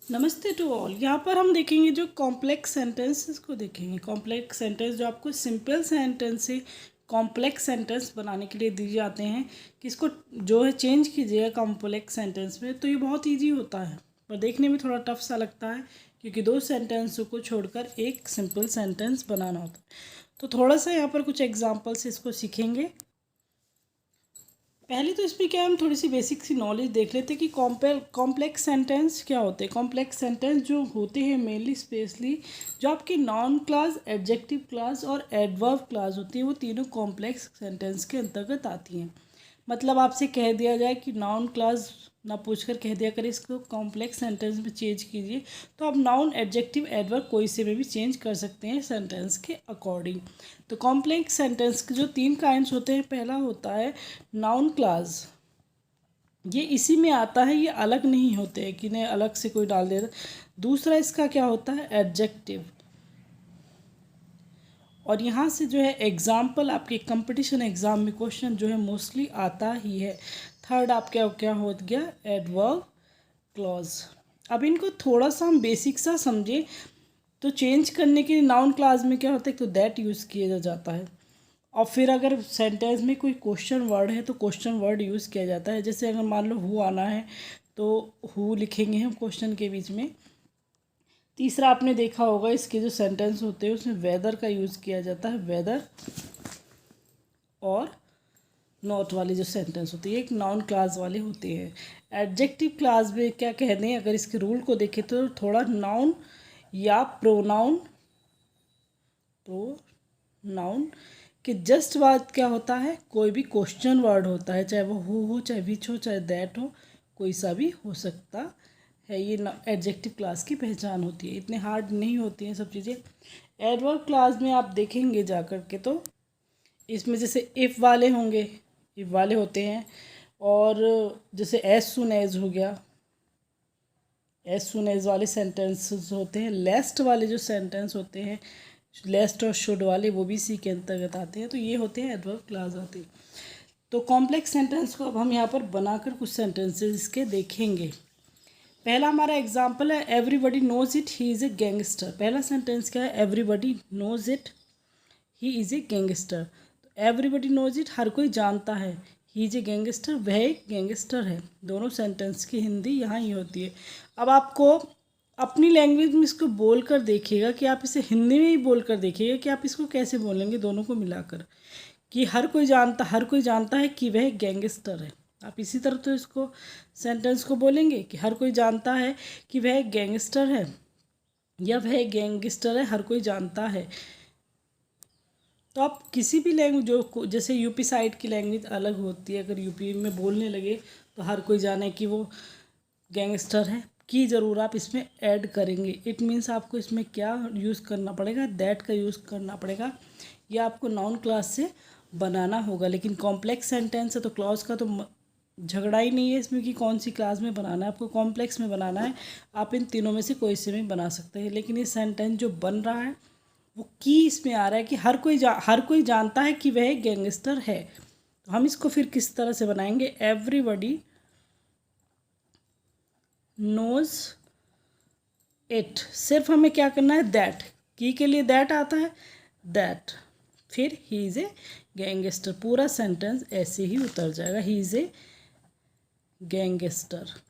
नमस्ते to all. यहाँ पर हम देखेंगे जो कॉम्प्लेक्स सेंटेंसेस को देखेंगे। कॉम्प्लेक्स सेंटेंस जो आपको सिंपल सेंटेंस से कॉम्प्लेक्स सेंटेंस बनाने के लिए दिए जाते हैं कि इसको जो है चेंज कीजिएगा कॉम्प्लेक्स सेंटेंस में, तो ये बहुत इजी होता है पर देखने में थोड़ा टफ सा लगता है क्योंकि दो सेंटेंस को छोड़कर एक सिंपल सेंटेंस बनाना होता है। तो थोड़ा सा यहाँ पर कुछ एग्जाम्पल से इसको सीखेंगे। पहले तो इसमें क्या है, हम थोड़ी सी बेसिक सी नॉलेज देख लेते हैं कि कॉम्प्लेक्स सेंटेंस क्या होते हैं। कॉम्प्लेक्स सेंटेंस जो होते हैं मेनली स्पेशली जो आपकी नाउन क्लास, एडजेक्टिव क्लास और एडवर्ब क्लास होती है, वो तीनों कॉम्प्लेक्स सेंटेंस के अंतर्गत आती हैं। मतलब आपसे कह दिया जाए कि नाउन क्लास ना पूछकर कह दिया करें इसको कॉम्प्लेक्स सेंटेंस में चेंज कीजिए, तो आप नाउन, एडजेक्टिव, एडवर्ब कोई से में भी चेंज कर सकते हैं सेंटेंस के अकॉर्डिंग। तो कॉम्प्लेक्स सेंटेंस के जो तीन काइंड्स होते हैं, पहला होता है नाउन क्लास, ये इसी में आता है, ये अलग नहीं होते हैं कि नहीं अलग से कोई डाल देता। दूसरा इसका क्या होता है, एडजेक्टिव, और यहाँ से जो है एग्जाम्पल आपके कंपटीशन एग्ज़ाम में क्वेश्चन जो है मोस्टली आता ही है। थर्ड आप क्या क्या हो गया, एडवर्ब क्लॉज। अब इनको थोड़ा सा हम बेसिक सा समझे तो चेंज करने के लिए नाउन क्लास में क्या होता है, तो दैट यूज़ किया जाता है, और फिर अगर सेंटेंस में कोई क्वेश्चन वर्ड है तो क्वेश्चन वर्ड यूज़ किया जाता है। जैसे अगर मान लो हु आना है तो हु लिखेंगे हम क्वेश्चन के बीच में। तीसरा आपने देखा होगा इसके जो सेंटेंस होते हैं उसमें वेदर का यूज़ किया जाता है, वेदर और नॉट वाले जो सेंटेंस होते हैं एक नाउन क्लास वाले होते हैं। एडजेक्टिव क्लास में क्या कह दें, अगर इसके रूल को देखें तो थोड़ा नाउन या प्रोनाउन के जस्ट बाद क्या होता है, कोई भी क्वेश्चन वर्ड होता है, चाहे वो हो चाहे विच हो चाहे दैट हो, कोई सा भी हो सकता है। ये एडजेक्टिव क्लास की पहचान होती है, इतने हार्ड नहीं होती हैं सब चीज़ें। एडवर्ब क्लास में आप देखेंगे जा कर के तो इसमें जैसे इफ़ वाले होंगे, इफ़ वाले होते हैं, और जैसे एज सुन एज हो गया, एज सुन एज वाले सेंटेंसेस होते हैं। लेस्ट वाले जो सेंटेंस होते हैं, लेस्ट और शुड वाले, वो भी इसी के अंतर्गत आते हैं। तो ये होते हैं एडवर्ब क्लास आते हैं। तो कॉम्प्लेक्स सेंटेंस को अब हम यहाँ पर बनाकर कुछ सेंटेंसेस इसके देखेंगे। पहला हमारा एग्जाम्पल है, everybody knows it he is a gangster. पहला सेंटेंस क्या है, everybody knows it he is a gangster. तो एवरीबडी नोज इट, हर कोई जानता है, ही इज़ ए गैंगस्टर, वह एक गैंगस्टर है। दोनों सेंटेंस की हिंदी यहाँ ही होती है। अब आपको अपनी लैंग्वेज में इसको बोल कर देखिएगा कि आप इसे हिंदी में ही बोल कर देखिएगा कि आप इसको कैसे बोलेंगे दोनों को मिलाकर, कि हर कोई जानता है कि वह गैंगस्टर है। आप इसी तरह तो इसको सेंटेंस को बोलेंगे कि हर कोई जानता है कि वह गैंगस्टर है, या वह गैंगस्टर है, हर कोई जानता है। तो आप किसी भी लैंग्वेज जो जैसे यूपी साइड की लैंग्वेज अलग होती है, अगर यूपी में बोलने लगे तो हर कोई जाने कि वो गैंगस्टर है की ज़रूर आप इसमें ऐड करेंगे। इट मीन्स आपको इसमें क्या यूज़ करना पड़ेगा, दैट का यूज़ करना पड़ेगा, या आपको नाउन क्लास से बनाना होगा। लेकिन कॉम्प्लेक्स सेंटेंस है तो क्लॉज का तो झगड़ा ही नहीं है इसमें कि कौन सी क्लास में बनाना है, आपको कॉम्प्लेक्स में बनाना है। आप इन तीनों में से कोई से भी बना सकते हैं, लेकिन ये सेंटेंस जो बन रहा है वो की इसमें आ रहा है कि हर कोई जानता है कि वह गैंगस्टर है। तो हम इसको फिर किस तरह से बनाएंगे, एवरीबडी नोज इट, सिर्फ हमें क्या करना है, दैट, की के लिए दैट आता है, दैट, फिर ही इज़ ए गैंगस्टर, पूरा सेंटेंस ऐसे ही उतर जाएगा, ही इज़ ए गैंगस्टर।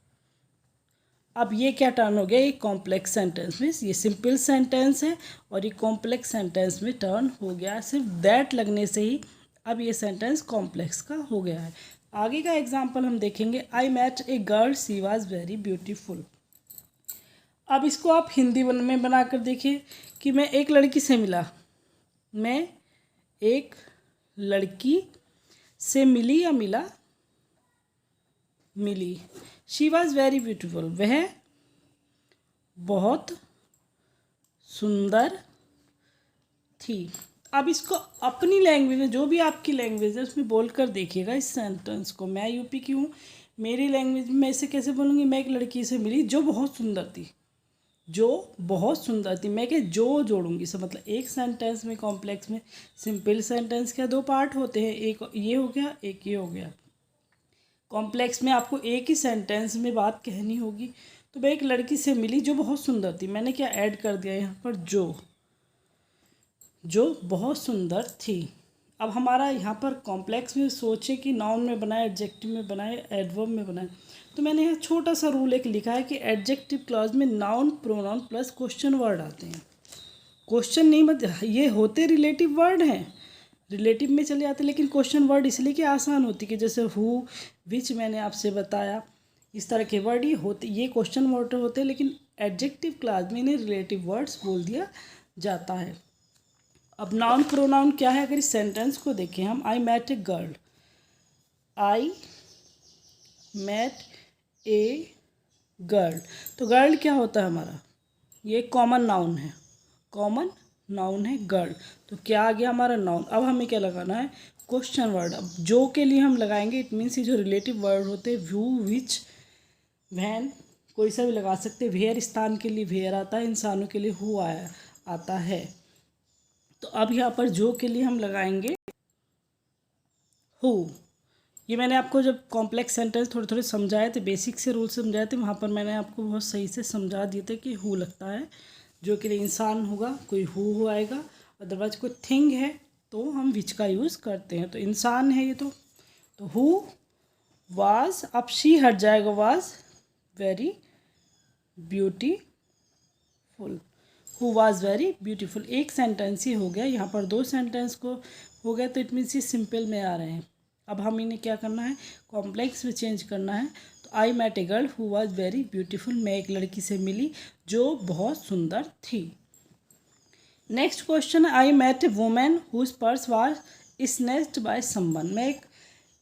अब ये क्या टर्न हो गया, ये कॉम्प्लेक्स सेंटेंस में, ये सिंपल सेंटेंस है और ये कॉम्प्लेक्स सेंटेंस में टर्न हो गया, सिर्फ दैट लगने से ही अब ये सेंटेंस कॉम्प्लेक्स का हो गया है। आगे का एग्जांपल हम देखेंगे, I met a girl she was very beautiful. अब इसको आप हिंदी में बनाकर देखिए कि मैं एक लड़की से मिला, मैं एक लड़की से मिली या मिला, मिली। शी वॉज वेरी ब्यूटीफुल, वह बहुत सुंदर थी। अब इसको अपनी लैंग्वेज में, जो भी आपकी लैंग्वेज है उसमें बोल कर देखिएगा इस सेंटेंस को। मैं यूपी की हूँ, मेरी लैंग्वेज में इसे कैसे बोलूँगी, मैं एक लड़की से मिली जो बहुत सुंदर थी, जो बहुत सुंदर थी, मैं क्या जो जोड़ूंगी सब, मतलब एक सेंटेंस में कॉम्प्लेक्स में सिंपल सेंटेंस के दो पार्ट होते हैं, एक ये हो गया एक ये हो गया। कॉम्प्लेक्स में आपको एक ही सेंटेंस में बात कहनी होगी। तो मैं एक लड़की से मिली जो बहुत सुंदर थी, मैंने क्या ऐड कर दिया यहाँ पर, जो बहुत सुंदर थी। अब हमारा यहाँ पर कॉम्प्लेक्स में सोचे कि नाउन में बनाए, एडजेक्टिव में बनाए, एडवर्ब में बनाए। तो मैंने यहाँ छोटा सा रूल एक लिखा है कि एडजेक्टिव क्लॉज में noun pronoun plus question word आते हैं। क्वेश्चन नहीं, मत ये होते रिलेटिव वर्ड हैं, रिलेटिव में चले जाते, लेकिन क्वेश्चन वर्ड इसलिए कि आसान होती कि जैसे हु, विच मैंने आपसे बताया, इस तरह के वर्ड ये होते, ये क्वेश्चन वर्ड होते हैं, लेकिन एडजेक्टिव क्लास में इन्हें रिलेटिव वर्ड्स बोल दिया जाता है। अब नाउन प्रोनाउन क्या है, अगर इस सेंटेंस को देखें हम, I met a girl, I met a girl, तो गर्ल क्या होता है हमारा, ये कॉमन नाउन है, कॉमन नाउन है गर्ल। तो क्या आ गया हमारा नाउन। अब हमें क्या लगाना है, क्वेश्चन वर्ड। अब जो के लिए हम लगाएंगे, इट मीन्स ये जो रिलेटिव वर्ड होते हैं, व्यू, विच, वैन, कोई सा भी लगा सकते हैं। वेयर स्थान के लिए वेयर आता है, इंसानों के लिए हु आता है। तो अब यहाँ पर जो के लिए हम लगाएंगे हु। ये मैंने आपको जब कॉम्प्लेक्स सेंटेंस थोड़े थोड़े समझाए थे, बेसिक से रूल समझाए थे, वहाँ पर मैंने आपको बहुत सही से समझा दिए थे कि हु लगता है, जो के लिए इंसान होगा कोई हु आएगा, अदरवाइज कोई थिंग है तो हम विच का यूज़ करते हैं। तो इंसान है ये, तो हु वाज, अब शी हट जाएगा, was very beautiful, who was very beautiful. एक सेंटेंस ही हो गया, यहाँ पर दो सेंटेंस को हो गया, तो इट मीन्स ये सिंपल में आ रहे हैं। अब हम इन्हें क्या करना है, कॉम्प्लेक्स में चेंज करना है। तो I met a girl who was very beautiful, मैं एक लड़की से मिली जो बहुत सुंदर थी। Next question, I met a woman whose purse was snatched by someone, मैं एक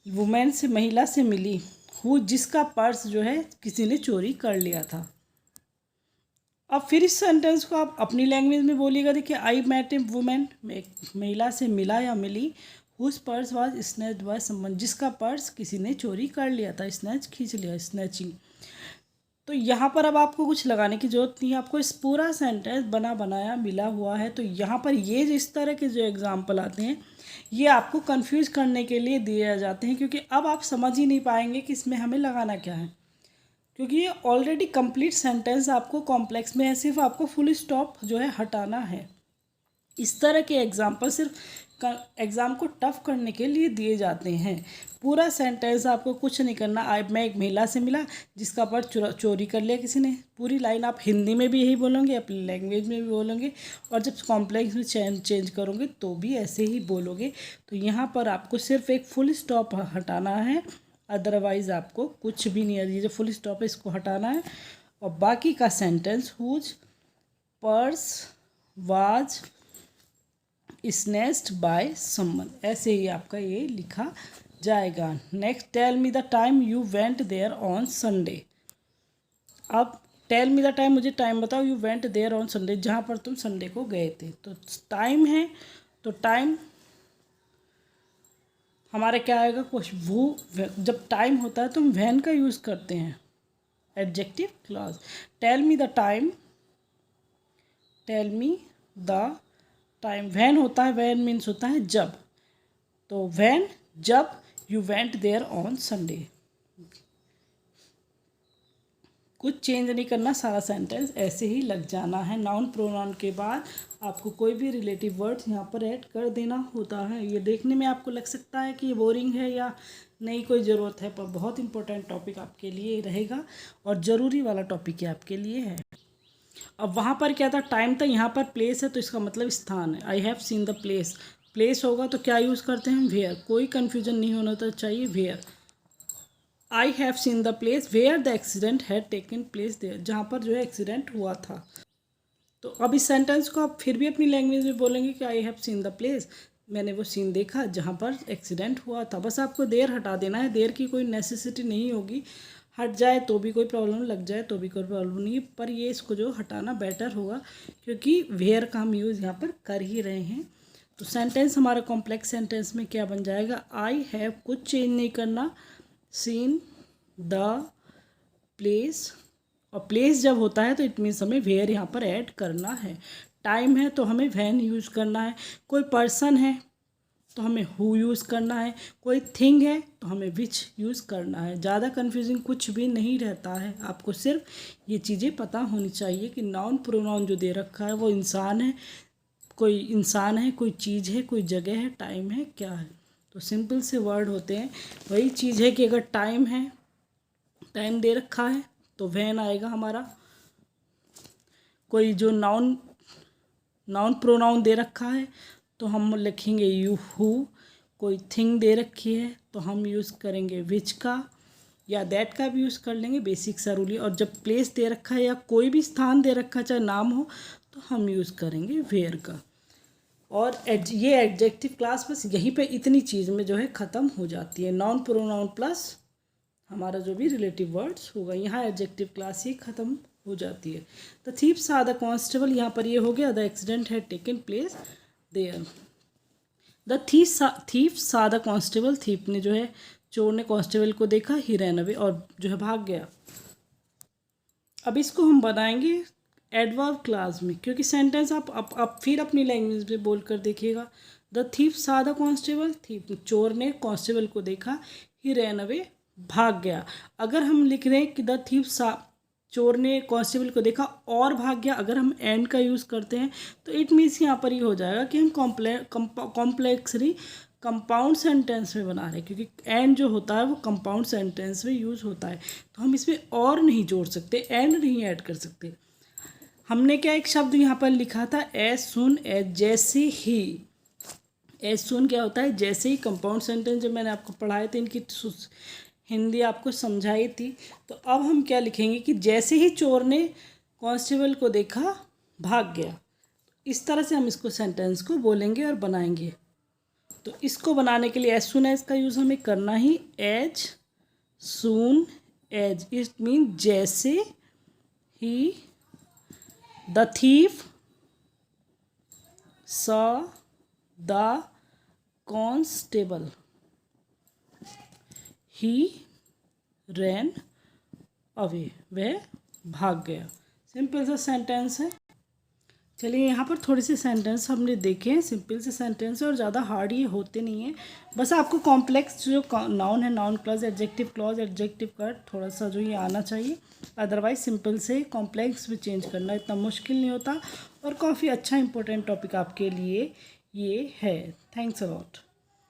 वुमेन से, महिला से मिली हु, जिसका पर्स जो है किसी ने चोरी कर लिया था। अब फिर इस सेंटेंस को आप अपनी लैंग्वेज में बोलिएगा। देखिए, आई मैट ए वुमेन, मैं एक महिला से मिला या मिली, whose purse was snatched by someone, जिसका पर्स किसी ने चोरी कर लिया था, स्नैच खींच लिया, स्नैचिंग। तो यहाँ पर अब आपको कुछ लगाने की जरूरत नहीं है, आपको इस पूरा सेंटेंस बना बनाया मिला हुआ है। तो यहाँ पर ये इस तरह के जो एग्जाम्पल आते हैं, ये आपको कंफ्यूज करने के लिए दिए जाते हैं, क्योंकि अब आप समझ ही नहीं पाएंगे कि इसमें हमें लगाना क्या है, क्योंकि ये ऑलरेडी कंप्लीट सेंटेंस आपको कॉम्प्लेक्स में है, सिर्फ आपको फुल स्टॉप जो है हटाना है। इस तरह के एग्जाम्पल सिर्फ एग्ज़ाम को टफ करने के लिए दिए जाते हैं। पूरा सेंटेंस आपको कुछ नहीं करना, मैं एक महिला से मिला जिसका पर्स चोरी कर लिया किसी ने, पूरी लाइन आप हिंदी में भी यही बोलोगे, अपनी लैंग्वेज में भी बोलोगे, और जब कॉम्प्लेक्स में चेंज करोगे तो भी ऐसे ही बोलोगे। तो यहाँ पर आपको सिर्फ एक फुल स्टॉप हटाना है, अदरवाइज़ आपको कुछ भी नहीं है। ये जो फुल स्टॉप है इसको हटाना है, और बाकी का sentence whose purse was snatched by someone, ऐसे ही आपका ये लिखा जाएगा। Next, tell me the time you went there on Sunday. अब टेल मी द टाइम, मुझे टाइम बताओ, you went there on Sunday, जहाँ पर तुम संडे को गए थे। तो टाइम है, तो टाइम हमारा क्या आएगा, वो जब टाइम होता है तो हम वैन का यूज़ करते हैं, adjective clause. Tell me the time, tell me the time, when होता है, वैन मीन्स होता है जब, तो वैन जब you went there on Sunday. कुछ चेंज नहीं करना, सारा सेंटेंस ऐसे ही लग जाना है। नाउन प्रोनाउन के बाद आपको कोई भी रिलेटिव वर्ड्स यहाँ पर ऐड कर देना होता है। ये देखने में आपको लग सकता है कि ये बोरिंग है या नहीं, कोई ज़रूरत है, पर बहुत इंपॉर्टेंट टॉपिक आपके लिए रहेगा और ज़रूरी वाला टॉपिक है आपके लिए है। अब वहाँ पर क्या था, टाइम था, यहाँ पर प्लेस है, तो इसका मतलब स्थान है। आई have seen the place, place होगा तो क्या यूज़ करते हैं, वेयर, कोई कन्फ्यूजन नहीं होना तो चाहिए, where. I have seen the place where the accident had taken place there, जहाँ पर जो है एक्सीडेंट हुआ था। तो अब इस सेंटेंस को आप फिर भी अपनी लैंग्वेज में बोलेंगे कि आई हैव सीन द प्लेस, मैंने वो सीन देखा जहाँ पर एक्सीडेंट हुआ था। बस आपको देर हटा देना है, देर की कोई नेसेसिटी नहीं होगी, हट जाए तो भी कोई प्रॉब्लम, लग जाए तो भी कोई प्रॉब्लम नहीं, पर ये इसको जो हटाना बेटर होगा, क्योंकि वेयर का हम यूज़ यहाँ पर कर ही रहे हैं। तो सेंटेंस हमारा कॉम्प्लेक्स सेंटेंस में क्या बन जाएगा, आई हैव, कुछ चेंज नहीं करना, सीन द प्लेस, और प्लेस जब होता है तो इट मीन्स हमें वेयर यहाँ पर ऐड करना है। टाइम है तो हमें वैन यूज़ करना है। कोई पर्सन है तो हमें हु यूज़ करना है, कोई थिंग है तो हमें विच यूज़ करना है। ज़्यादा कन्फ्यूजिंग कुछ भी नहीं रहता है, आपको सिर्फ ये चीज़ें पता होनी चाहिए कि नाउन प्रोनाउन जो दे रखा है वो इंसान है, कोई चीज़ है, कोई जगह है, टाइम है, क्या है। तो सिंपल से वर्ड होते हैं। वही चीज़ है कि अगर टाइम है, टाइम दे रखा है तो व्हेन आएगा हमारा। कोई जो नाउन प्रोनाउन दे रखा है तो हम लिखेंगे यू हु। कोई थिंग दे रखी है तो हम यूज़ करेंगे विच का या दैट का भी यूज़ कर लेंगे, बेसिक सा रूल है। और जब प्लेस दे रखा है या कोई भी स्थान दे रखा है, चाहे नाम हो, तो हम यूज़ करेंगे वेयर का। और ये एडजेक्टिव क्लास बस यहीं पे इतनी चीज़ में जो है ख़त्म हो जाती है। नाउन प्रोनाउन प्लस हमारा जो भी रिलेटिव वर्ड्स होगा, यहाँ एडजेक्टिव क्लास ही ख़त्म हो जाती है। The thieves are the constable, यहाँ पर ये हो गया the accident had taken place there. The thieves are the constable, thief ने जो है, चोर ने कांस्टेबल को देखा, ही रैन अवे, और जो है भाग गया। अब इसको हम बनाएंगे एडवर्ब क्लास में, क्योंकि सेंटेंस आप फिर अपनी लैंग्वेज में बोल कर देखिएगा। The thieves are the constable, thief चोर ने कांस्टेबल को देखा, ही रैन अवे भाग गया। अगर हम लिख रहे हैं कि द थीव्स चोर ने कांस्टेबल को देखा और भाग गया, अगर हम एंड का यूज़ करते हैं तो इट मीन्स यहाँ पर ये हो जाएगा कि हम कॉम्प्लेक्सली कंपाउंड सेंटेंस में बना रहे हैं, क्योंकि एंड जो होता है वो कंपाउंड सेंटेंस में यूज़ होता है। तो हम इसमें और नहीं जोड़ सकते, एंड नहीं ऐड कर सकते। हमने क्या एक शब्द यहाँ पर लिखा था एज सुन एज, जैसे ही। एज सुन क्या होता है, जैसे ही। कंपाउंड सेंटेंस जो मैंने आपको पढ़ाए थे, इनकी हिंदी आपको समझाई थी। तो अब हम क्या लिखेंगे कि जैसे ही चोर ने कांस्टेबल को देखा भाग गया। इस तरह से हम इसको सेंटेंस को बोलेंगे और बनाएंगे। तो इसको बनाने के लिए एज सुन एज का यूज़ हमें करना ही, as soon as, it mean जैसे ही the thief saw the constable he ran away, वह भाग गया। सिंपल सा सेंटेंस है। चलिए यहाँ पर थोड़े से सेंटेंस हमने देखे हैं, सिंपल से सेंटेंस है और ज़्यादा हार्ड ये होते नहीं हैं। बस आपको कॉम्प्लेक्स जो नाउन है, noun clause, adjective clause, adjective cut, थोड़ा सा जो ये आना चाहिए। अदरवाइज सिंपल से कॉम्प्लेक्स भी चेंज करना इतना मुश्किल नहीं होता और काफ़ी अच्छा इंपॉर्टेंट टॉपिक आपके लिए ये है। Thanks a lot.